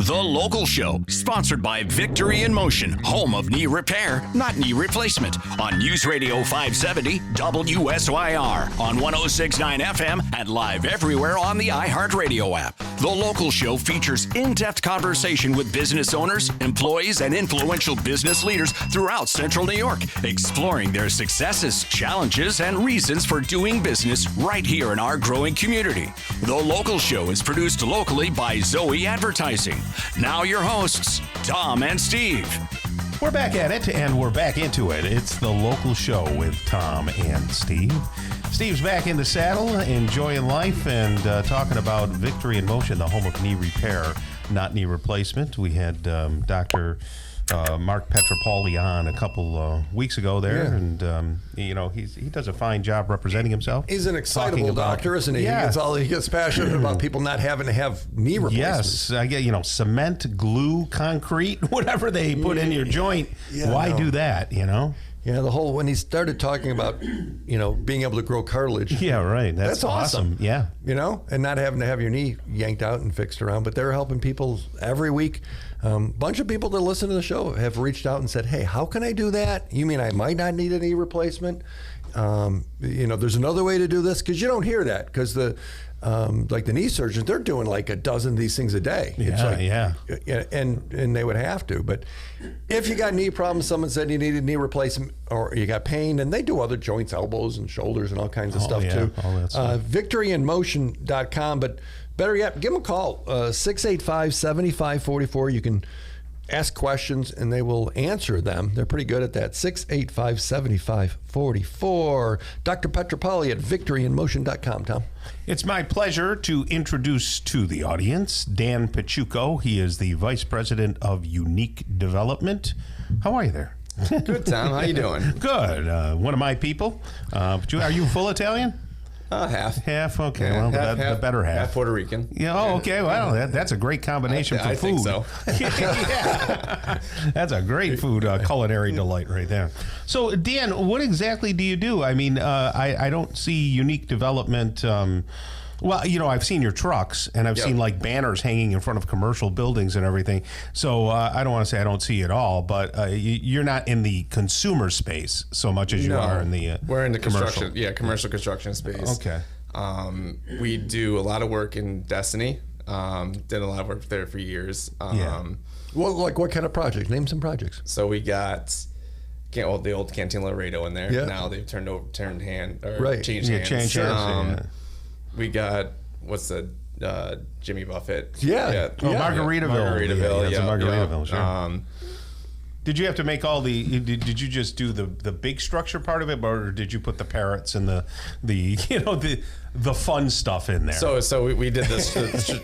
The Local Show, sponsored by Victory in Motion, home of knee repair, not knee replacement, on News Radio 570 WSYR, on 106.9 FM, and live everywhere on the iHeartRadio app. The Local Show features in-depth conversation with business owners, employees, and influential business leaders throughout Central New York, exploring their successes, challenges, and reasons for doing business right here in our growing community. The Local Show is produced locally by Zoe Advertising. Now your hosts, Tom and Steve. We're back at it, and we're back into it. It's The Local Show with Tom and Steve. Steve's back in the saddle, enjoying life, and talking about Victory in Motion, the home of knee repair, not knee replacement. We had Dr. Mark Petropoli on a couple weeks ago there, and he does a fine job representing himself. He's an excitable doctor, isn't he? Yeah. He gets passionate about people not having to have knee replacements. Yes, I get cement, glue, concrete, whatever they put in your joint. Why do that? Yeah, when he started talking about, being able to grow cartilage. Yeah, right. That's awesome. Yeah. And not having to have your knee yanked out and fixed around. But they're helping people every week. Bunch of people that listen to the show have reached out and said, hey, how can I do that? You mean I might not need a knee replacement? There's another way to do this, because you don't hear that, because the knee surgeons, they're doing like a dozen of these things a day. And they would have to. But if you got knee problems, someone said you needed knee replacement, or you got pain, and they do other joints, elbows and shoulders and all kinds of stuff too. All that stuff. Victoryinmotion.com, but better yet, give them a call, 685-7544. You can ask questions and they will answer them. They're pretty good at that. 685-7544. Dr. Petropoli at victoryinmotion.com. Tom? It's my pleasure to introduce to the audience Dan Piciucco. He is the Vice President of Unique Development. How are you there? Good, Tom. How you doing? Good. One of my people. Are you full Italian? Half. Half? Okay. Yeah, well, the better half. Half Puerto Rican. Yeah. Oh, okay. Well, that's a great combination for I food. think so. Yeah. That's a great food, culinary delight right there. So, Dan, what exactly do you do? I mean, I don't see Unique Development. I've seen your trucks, and I've seen like banners hanging in front of commercial buildings and everything. So I don't want to say I don't see it all, but you're not in the consumer spaes so much as you are in the we're in the commercial. commercial construction space. Okay. We do a lot of work in Destiny. Did a lot of work there for years. What kind of projects? Name some projects. So we got the old Cantina Laredo in there. Yeah. Now they've changed hands. Changed hands. We got Jimmy Buffett. Margaritaville. Yeah. Margaritaville. Sure. Did you have to make all the? Did you just do the big structure part of it, or did you put the parrots and the fun stuff in there? So we did this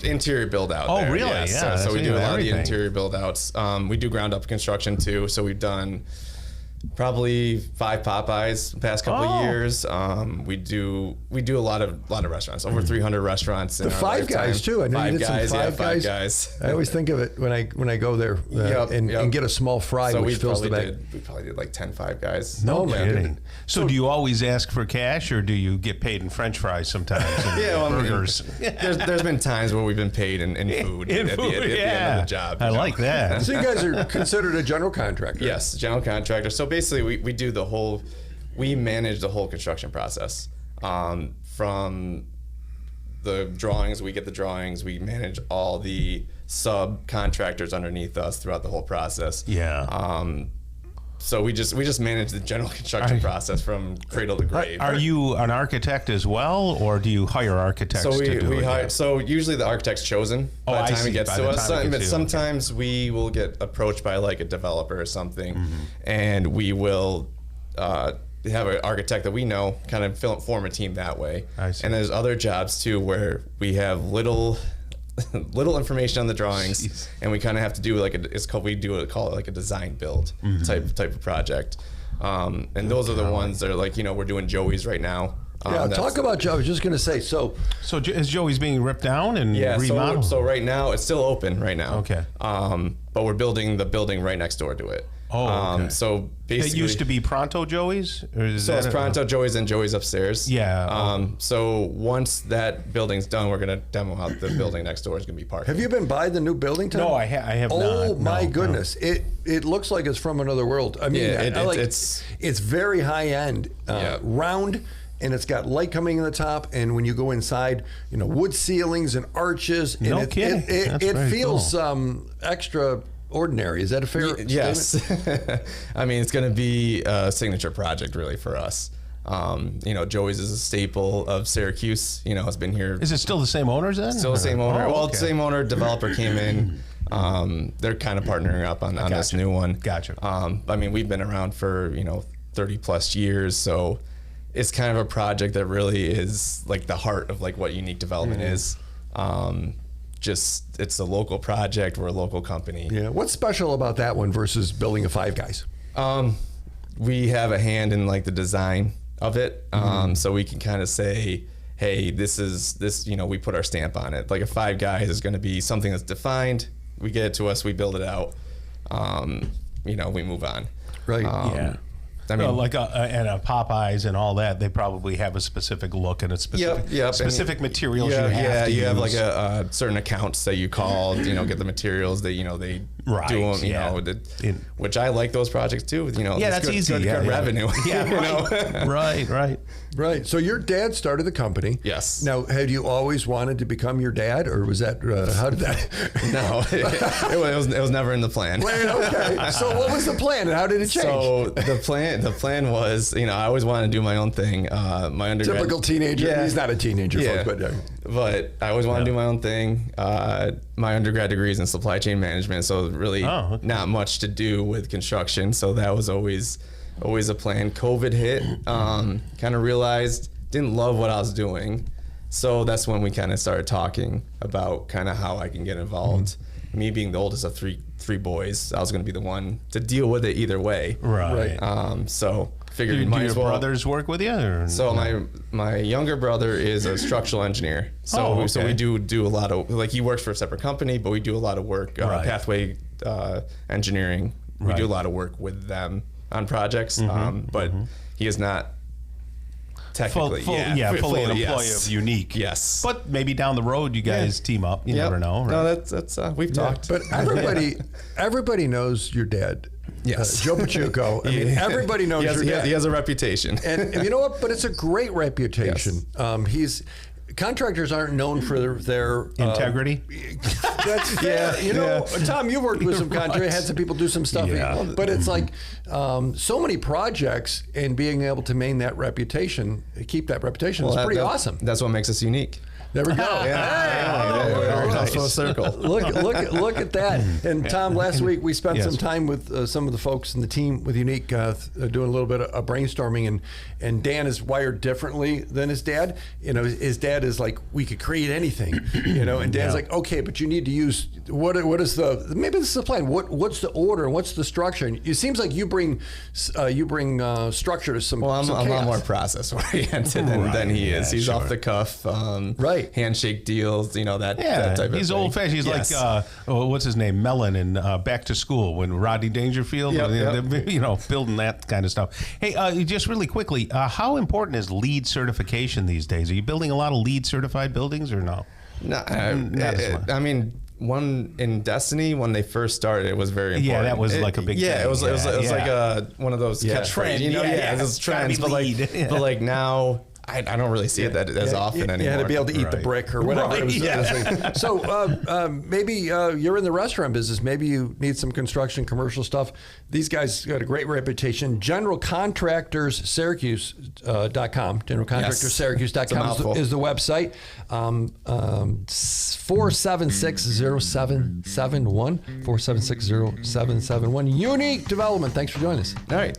interior build out. Oh, there. really? Yeah. So we do a lot of the interior build outs. We do ground up construction too. So we've done probably 5 Popeyes the past couple of years. We do a lot of restaurants, over 300 restaurants. The Five Guys too. I know you did some Five Guys. I always think of it when I go there and get a small fry, so which fills the bag. We probably did like 10 Five Guys. No kidding. So do you always ask for cash, or do you get paid in French fries sometimes? Burgers. There's been times where we've been paid in food at the end of the job. I like that. So you guys are considered a general contractor. Yes, general contractor. So basically, we manage the whole construction process. From the drawings, we get the drawings, we manage all the subcontractors underneath us throughout the whole process. Yeah. So we just manage the general construction process from cradle to grave. Are you an architect as well, or do you hire architects to do it? So usually the architect's chosen by the time it gets to us. But sometimes we will get approached by like a developer or something, and we will have an architect that we know kind of form a team that way. I see. And there's other jobs too where we have little information on the drawings, and we kind of have to do call it like a design build type of project. And those are the ones that are like, we're doing Joey's right now. Talk about Joey. I was just going to say, so is Joey's being ripped down and remodeled? So right now it's still open right now. Okay. But we're building the building right next door to it. Oh, okay. So basically, it used to be Pronto Joey's? Or is so it's Pronto, Joey's, and Joey's upstairs. Yeah. So once that building's done, we're going to demo out the building next door. Is going to be parking. Have you been by the new building, Tom? No, I have not. Oh my No, goodness! no. It looks like it's from another world. I mean, it's very high end, round. And it's got light coming in the top, and when you go inside, wood ceilings and arches. And No kidding. It feels extraordinary. Is that a fair statement? Yes. I mean, it's going to be a signature project, really, for us. Joey's is a staple of Syracuse. It's been here. Is it still the same owners then? Still the same owner. Oh, Well, okay. same owner. Developer came in. They're kind of partnering up on this new one. Gotcha. I mean, we've been around for 30 plus years, so it's kind of a project that really is like the heart of like what unique development is. It's a local project. We're a local company. Yeah. What's special about that one versus building a Five Guys? We have a hand in like the design of it, so we can kind of say, hey, this. We put our stamp on it. Like a Five Guys is going to be something that's defined. We get it to us. We build it out. We move on. Right. Yeah. I mean, and a Popeyes and all that, they probably have a specific look and a specific materials you have to you use. have like a certain accounts that you call, get the materials that, they Right, do them, yeah. which I like those projects too. Yeah, that's good, easy. Good revenue. Yeah, right. So your dad started the company. Yes. Now, had you always wanted to become your dad, or was that how did that? No, it was never in the plan. Wait, okay. So what was the plan, and how did it change? So the plan was, I always wanted to do my own thing. My undergrad. Typical teenager. Yeah. He's not a teenager, folks, but I always wanted to do my own thing. My undergrad degree is in supply chain management, so really not much to do with construction. So that was always a plan. COVID hit, kind of realized, didn't love what I was doing. So that's when we kind of started talking about kind of how I can get involved. Me being the oldest of three boys, I was going to be the one to deal with it either way. Right. So figured Do you might your as well. brothers work with you? Or So no? my younger brother is a structural engineer. So so we do a lot of, like, he works for a separate company, but we do a lot of work, pathway engineering. We do a lot of work with them on projects, but he is not technically fully an employee of Unique. Yes, but maybe down the road you guys team up. You never know. Right? No, that's we've talked. But everybody knows your dad. Yes, Joe Piciucco. I mean, everybody knows your dad. He has a reputation, and you know what? But it's a great reputation. Yes. Contractors aren't known for their integrity. Tom, you worked with some contractors, had some people do some stuff. Yeah. But it's like so many projects, and being able to maintain that reputation, keep that reputation is pretty awesome. That's what makes us unique. There we go. Full circle. Look at that. And Tom, last week we spent some time with some of the folks in the team with Unique doing a little bit of brainstorming, and Dan is wired differently than his dad. His dad is like, we could create anything, and Dan's like, okay, but you need to use what is maybe this is the plan. What's the order and what's the structure? And it seems like you bring structure to some. Well, I'm a lot more process oriented than he is. He's off the cuff. Handshake deals, that type of thing. He's old fashioned. He's like, what's his name? Mellon in Back to School when Rodney Dangerfield, building that kind of stuff. Hey, just really quickly, how important is LEED certification these days? Are you building a lot of LEED certified buildings or no? No, I mean, one in Destiny when they first started, it was very important. Yeah, that was like a big thing. It was like one of those catchphrases. Those trends. But like now, I don't really see it as often anymore. You had to be able to eat the brick or whatever. So maybe you're in the restaurant business. Maybe you need some construction, commercial stuff. These guys got a great reputation. General Contractors Syracuse.com. General Contractors Syracuse.com is the website. 4760771. 4760771. Unique Development. Thanks for joining us. All right.